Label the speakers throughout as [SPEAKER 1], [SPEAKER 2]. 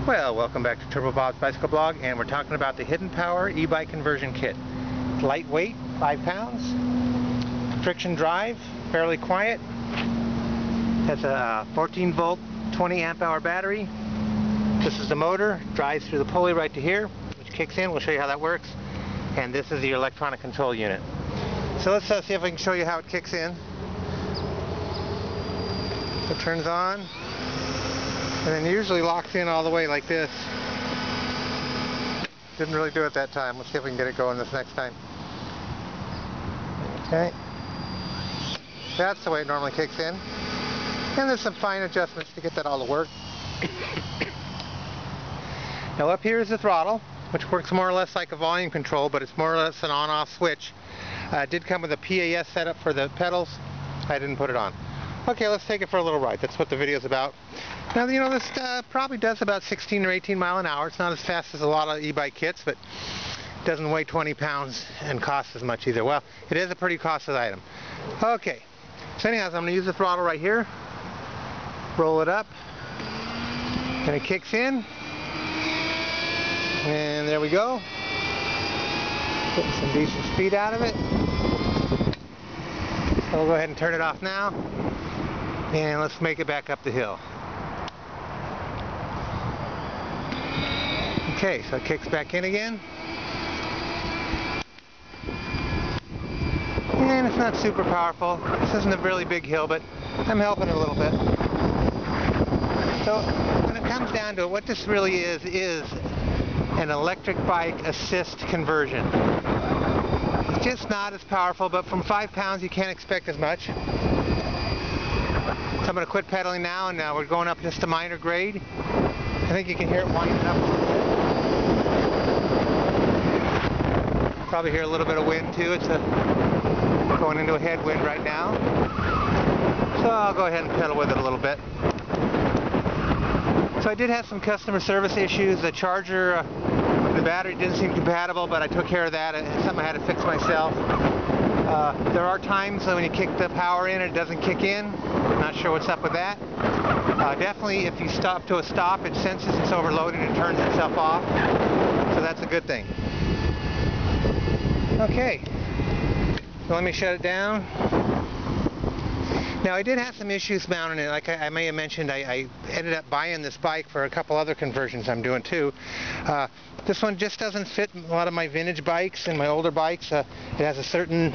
[SPEAKER 1] Well, welcome back to Turbo Bob's Bicycle Blog, and we're talking about the Hidden Power e-bike conversion kit. Lightweight, 5 pounds, friction drive, fairly quiet, has a 14 volt 20 amp hour battery. This is the motor, drives through the pulley right to here, which kicks in. We'll show you how that works. And this is your electronic control unit. So let's see if we can show you how it kicks in. It turns on, and then usually locks in all the way like this. Didn't really do it that time. Let's see if we can get it going this next time. Okay. That's the way it normally kicks in. And there's some fine adjustments to get that all to work. Now up here is the throttle, which works more or less like a volume control, but it's more or less an on-off switch. It did come with a PAS setup for the pedals. I didn't put it on. Okay, let's take it for a little ride. That's what the video is about. Now, you know, this probably does about 16 or 18 mile an hour. It's not as fast as a lot of e-bike kits, but it doesn't weigh 20 pounds and cost as much either. Well, it is a pretty costly item. Okay, so anyhow, I'm going to use the throttle right here. Roll it up, and it kicks in. And there we go. Getting some decent speed out of it. So we'll go ahead and turn it off now. And let's make it back up the hill. Okay, so it kicks back in again. And it's not super powerful. This isn't a really big hill, but I'm helping it a little bit. So when it comes down to it, what this really is an electric bike assist conversion. It's just not as powerful, but from 5 pounds you can't expect as much. So I'm going to quit pedaling now, and we're going up just a minor grade. I think you can hear it winding up a little bit. Probably hear a little bit of wind too. It's going into a headwind right now. So I'll go ahead and pedal with it a little bit. So I did have some customer service issues. The charger, the battery didn't seem compatible, but I took care of that. It's something I had to fix myself. There are times when you kick the power in and it doesn't kick in. Not sure what's up with that. Definitely if you stop to a stop, it senses it's overloaded and turns itself off. So that's a good thing. Okay, so let me shut it down. Now I did have some issues mounting it. Like I may have mentioned, I ended up buying this bike for a couple other conversions I'm doing too. This one just doesn't fit a lot of my vintage bikes and my older bikes. It has a certain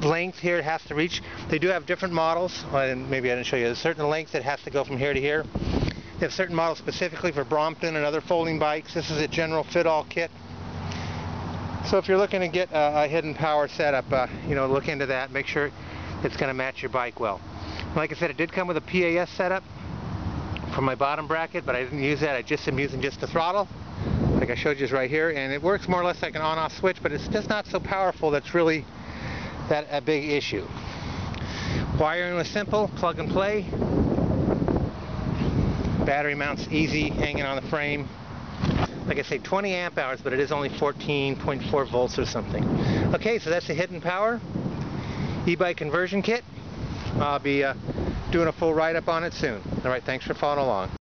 [SPEAKER 1] length here it has to reach. They do have different models. Well, maybe I didn't show you. There's a certain length it has to go from here to here. They have certain models specifically for Brompton and other folding bikes. This is a general fit-all kit. So if you're looking to get a hidden power setup, you know, look into that. Make sure it's going to match your bike well. Like I said, it did come with a PAS setup for my bottom bracket, but I didn't use that. I just am using just the throttle, like I showed you right here, and it works more or less like an on-off switch, but it's just not so powerful. That's really a big issue. Wiring was simple, plug and play. Battery mounts easy, hanging on the frame. Like I say, 20 amp hours, but it is only 14.4 volts or something. Okay, so that's the Hidden Power e-bike conversion kit. I'll be doing a full write-up on it soon. Alright, thanks for following along.